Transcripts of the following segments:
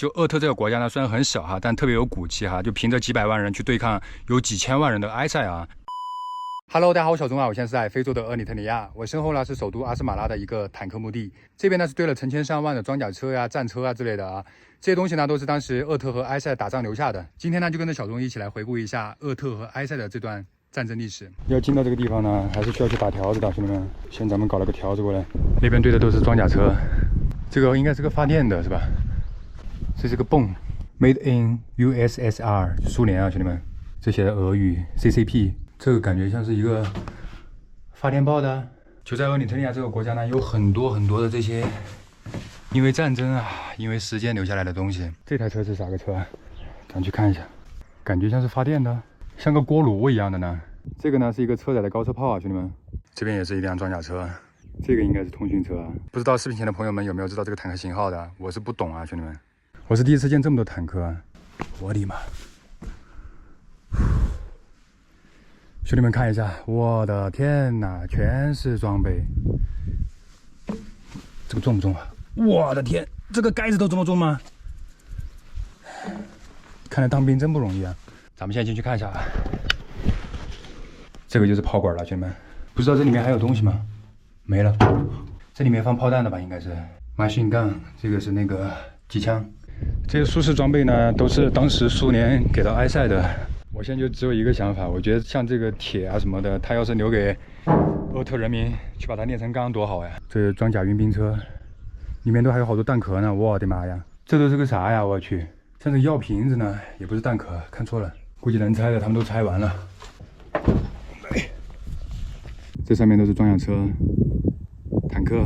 就鄂特这个国家呢，虽然很小哈，但特别有骨气哈，就凭着几百万人去对抗有几千万人的埃塞啊。Hello， 大家好，我小钟啊，我现在是在非洲的厄立特里亚，我身后呢是首都阿斯马拉的一个坦克墓地，这边呢是堆了成千上万的装甲车呀、战车啊之类的啊，这些东西呢都是当时鄂特和埃塞打仗留下的。今天呢就跟着小钟一起来回顾一下鄂特和埃塞的这段战争历史。要进到这个地方呢，还是需要去打条子的，兄弟们。先咱们搞了个条子过来，那边堆的都是装甲车，这个应该是个发电的，是吧？这是个泵 ，Made in USSR， 苏联啊，兄弟们。这写的俄语 CCP。这个感觉像是一个发电报的。就在厄立特里亚这个国家呢，有很多的这些因为战争啊，因为时间留下来的东西。这台车是啥个车啊？咱去看一下，感觉像是发电的，像个锅炉一样的呢。这个呢是一个车载的高车炮啊，兄弟们。这边也是一辆装甲车，这个应该是通讯车啊。不知道视频前的朋友们有没有知道这个坦克型号的？我是不懂啊，兄弟们。我是第一次见这么多坦克啊！我的妈！兄弟们看一下，我的天哪，全是装备。这个重不重啊？我的天，这个盖子都这么重吗？看来当兵真不容易啊！咱们现在进去看一下啊。这个就是炮管了，兄弟们。不知道这里面还有东西吗？没了。这里面放炮弹的吧，应该是。machine gun， 这个是那个机枪。这些苏式装备呢，都是当时苏联给到埃塞的。我现在就只有一个想法，我觉得像这个铁啊什么的，它要是留给鄂特人民去把它炼成钢多好呀！这是装甲运兵车，里面都还有好多弹壳呢，我的妈呀！这都是个啥呀？我去，像这药瓶子呢，也不是弹壳，看错了，估计能拆的他们都拆完了。这上面都是装甲车、坦克。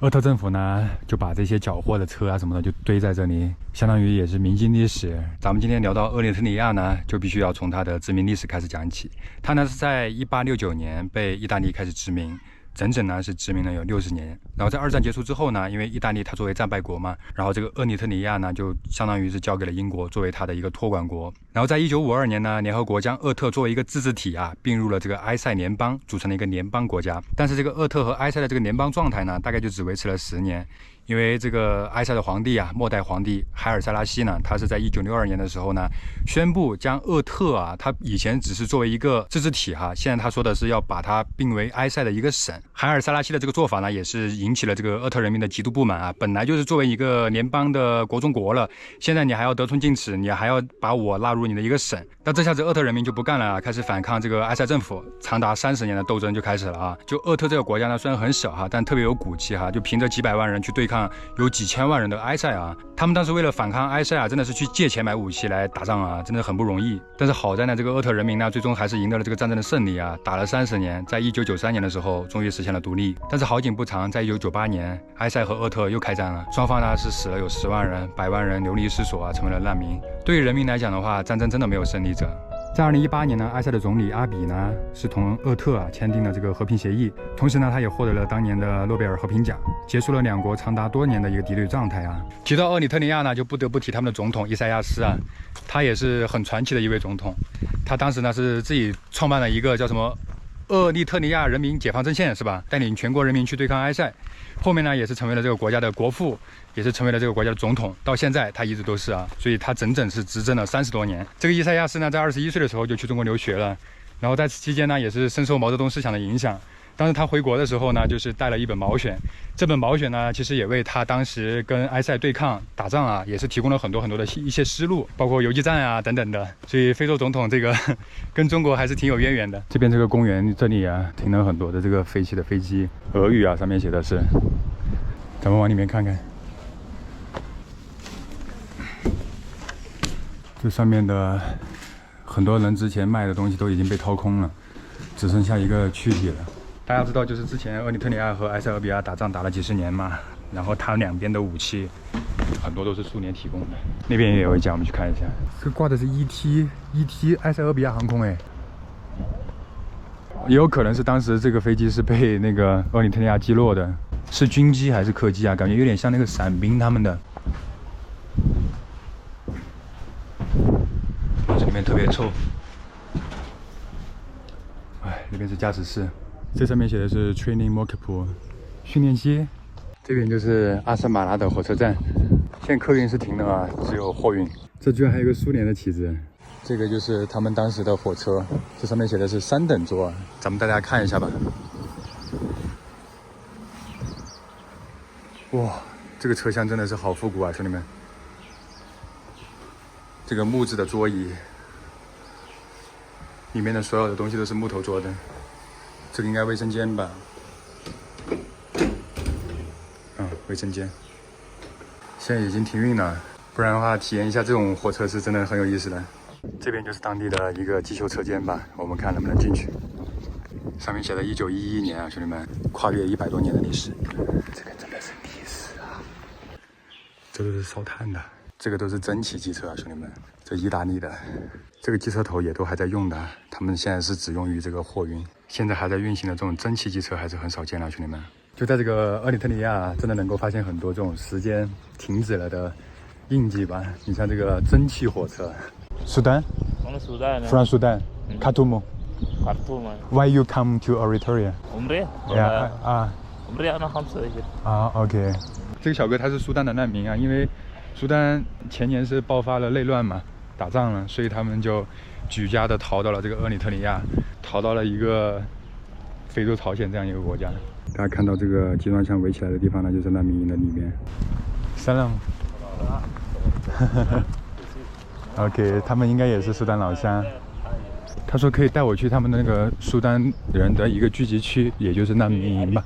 鄂特政府呢，就把这些缴获的车啊什么的就堆在这里，相当于也是明经历史。咱们今天聊到厄立特里亚呢，就必须要从它的殖民历史开始讲起。它呢是在1869年被意大利开始殖民，整整呢是殖民了有60年。然后在二战结束之后呢，因为意大利它作为战败国嘛，然后这个厄立特里亚呢就相当于是交给了英国作为它的一个托管国。然后在1952年呢，联合国将鄂特作为一个自治体啊并入了这个埃塞联邦，组成了一个联邦国家。但是这个鄂特和埃塞的这个联邦状态呢，大概就只维持了10年。因为这个埃塞的皇帝啊，末代皇帝海尔塞拉西呢，他是在1962年的时候呢，宣布将鄂特啊，他以前只是作为一个自治体哈，现在他说的是要把它并为埃塞的一个省。海尔塞拉西的这个做法呢，也是引起了这个鄂特人民的极度不满啊。本来就是作为一个联邦的国中国了，现在你还要得寸进尺，你还要把我纳入你的一个省。那这下子鄂特人民就不干了啊，开始反抗这个埃塞政府，长达30年的斗争就开始了啊。就鄂特这个国家呢，虽然很小哈，但特别有骨气哈，就凭着几百万人去对抗有几千万人的埃塞啊，他们当时为了反抗埃塞啊，真的是去借钱买武器来打仗啊，真的很不容易。但是好在呢，这个鄂特人民呢，最终还是赢得了这个战争的胜利啊，打了30年，在1993年的时候，终于实现了独立。但是好景不长，在1998年，埃塞和鄂特又开战了，双方呢是死了有10万人，100万人流离失所啊，成为了难民。对于人民来讲的话，战争真的没有胜利者。在2018年呢，埃塞的总理阿比呢是同鄂特啊签订了这个和平协议，同时呢，他也获得了当年的诺贝尔和平奖，结束了两国长达多年的一个敌对状态啊。提到厄立特里亚呢，就不得不提他们的总统伊塞亚斯啊，他也是很传奇的一位总统。他当时呢是自己创办了一个叫什么厄立特里亚人民解放阵线是吧？带领全国人民去对抗埃塞。后面呢也是成为了这个国家的国父，也是成为了这个国家的总统，到现在他一直都是啊，所以他整整是执政了30多年。这个伊塞亚斯呢，在21岁的时候就去中国留学了，然后在此期间呢，也是深受毛泽东思想的影响。当时他回国的时候呢，就是带了一本《毛选》，这本《毛选》呢，其实也为他当时跟埃塞对抗打仗啊，也是提供了很多的一些思路，包括游击战啊等等的。所以非洲总统这个跟中国还是挺有渊源的。这边这个公园这里啊，停了很多的这个废弃的飞机，俄语啊上面写的是，咱们往里面看看。这上面的很多人之前卖的东西都已经被掏空了，只剩下一个躯体了。大家知道，就是之前厄立特里亚和埃塞俄比亚打仗打了几十年嘛，然后它两边的武器很多都是苏联提供的。那边也有一架，我们去看一下。这挂的是 ET 埃塞俄比亚航空哎，也有可能是当时这个飞机是被那个厄立特里亚击落的，是军机还是客机啊？感觉有点像那个伞兵他们的。这里面特别臭。哎，那边是驾驶室。这上面写的是 Training Mokpo 训练机，这边就是阿斯马拉的火车站。现在客运是停了啊，只有货运。这居然还有一个苏联的旗帜，这个就是他们当时的火车，这上面写的是3等座，咱们带大家看一下吧。哇，这个车厢真的是好复古啊，兄弟们！这个木质的桌椅，里面的所有的东西都是木头做的。这个应该卫生间吧？卫生间。现在已经停运了，不然的话体验一下这种火车是真的很有意思的。这边就是当地的一个机修车间吧，我们看能不能进去。上面写的1911年啊，兄弟们，跨越100多年的历史。这个真的是历史啊！这都是烧炭的，这个都是蒸汽机车啊，兄弟们。这意大利的，这个机车头也都还在用的，他们现在是只用于这个货运。现在还在运行的这种蒸汽机车还是很少见了，兄弟们。就在这个厄立特里亚，真的能够发现很多这种时间停止了的印记吧。你像这个蒸汽火车。Sudan? From Sudan. Khartoum. Why you come to Eritrea? Yeah. OK. 这个小哥他是苏丹的难民啊，因为苏丹前年是爆发了内乱嘛，打仗了，所以他们就举家的逃到了这个厄立特里亚，逃到了一个非洲朝鲜这样一个国家。大家看到这个集装箱围起来的地方呢，就是难民营的里面。Salam。OK， 他们应该也是苏丹老乡。他说可以带我去他们那个苏丹人的一个聚集区，也就是难民营吧。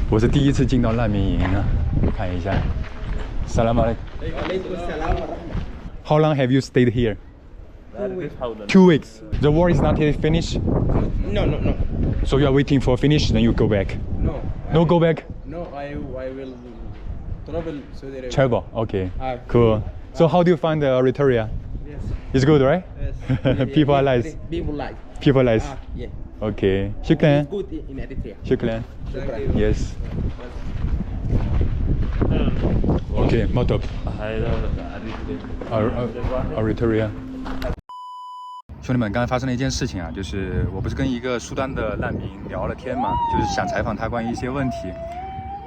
我是第一次进到难民营啊，看一下。Salam alaikum. How long have you stayed here? 2 weeks. The war is not yet finished? No. So you are waiting for finish, then you go back? No. No, go back? No, I will travel Saudi Arabia. Travel, okay. Cool. So how do you find Eritrea? Yes. It's good, right? Yes. People are nice. People like. People nice. Yeah. Okay. شكرا. It's good in Eritrea. شكرا. Shukran. Yes. Okay, Motop. Eritrea. 兄弟们，刚才发生了一件事情啊，就是我不是跟一个苏丹的难民聊了天嘛，就是想采访他关于一些问题，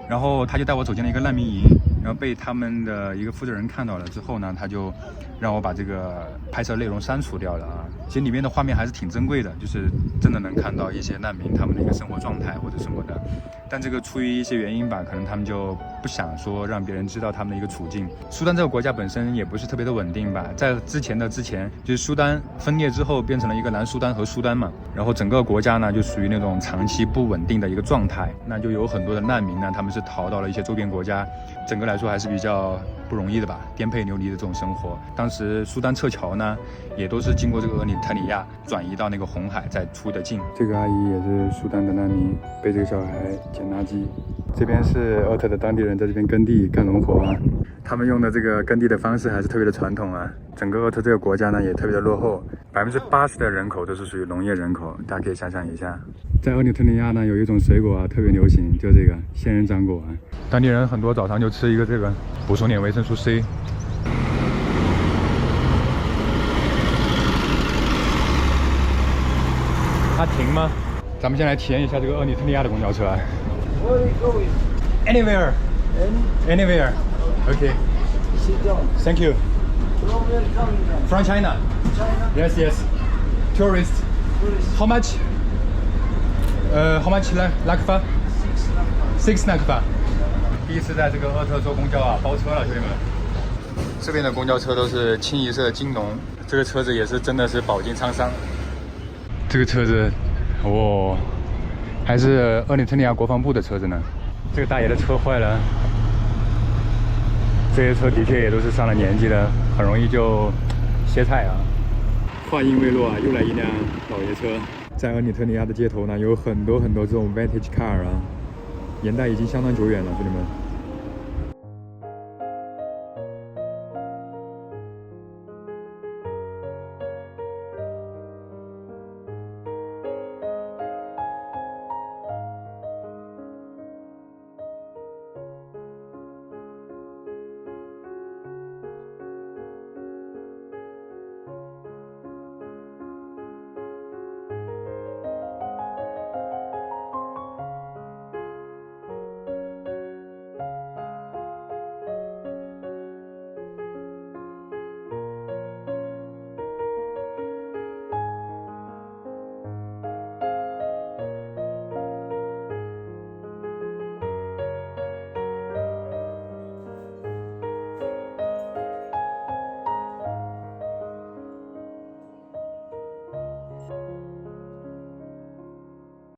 然后他就带我走进了一个难民营，然后被他们的一个负责人看到了之后呢，他就让我把这个拍摄内容删除掉了啊。其实里面的画面还是挺珍贵的，就是真的能看到一些难民他们的一个生活状态或者什么的。但这个出于一些原因吧，可能他们就不想说让别人知道他们的一个处境。苏丹这个国家本身也不是特别的稳定吧，在之前，就是苏丹分裂之后变成了一个南苏丹和苏丹嘛，然后整个国家呢就属于那种长期不稳定的一个状态，那就有很多的难民呢，他们是逃到了一些周边国家，整个来说还是比较不容易的吧，颠沛流离的这种生活。当时苏丹撤侨呢，也都是经过这个厄立特里亚转移到那个红海再出的境。这个阿姨也是苏丹的难民，背这个小孩捡垃圾。这边是厄特的当地人在这边耕地干农活啊，他们用的这个耕地的方式还是特别的传统啊。整个厄特这个国家呢也特别的落后，80%的人口都是属于农业人口，大家可以想象一下。在厄立特里亚呢有一种水果啊特别流行，就这个仙人掌果啊，当地人很多早上就吃一个这个，补充点维生素 C。它停吗？咱们先来体验一下这个厄立特里亚的公交车啊。Anywhere. Anywhere. Okay. Thank you. From China. Yes, yes. Tourist. How much? How much lakfa? 6 lakfa. 第一次在这个厄特坐公交啊，包车了，兄弟们。这边的公交车都是清一色金龙，这个车子也是真的是饱经沧桑。这个车子，哦，还是厄立特里亚国防部的车子呢。这个大爷的车坏了，这些车的确也都是上了年纪的，很容易就歇菜啊。话音未落啊，又来一辆老爷车。在厄立特里亚的街头呢，有很多这种 vintage car 啊，年代已经相当久远了，兄弟们。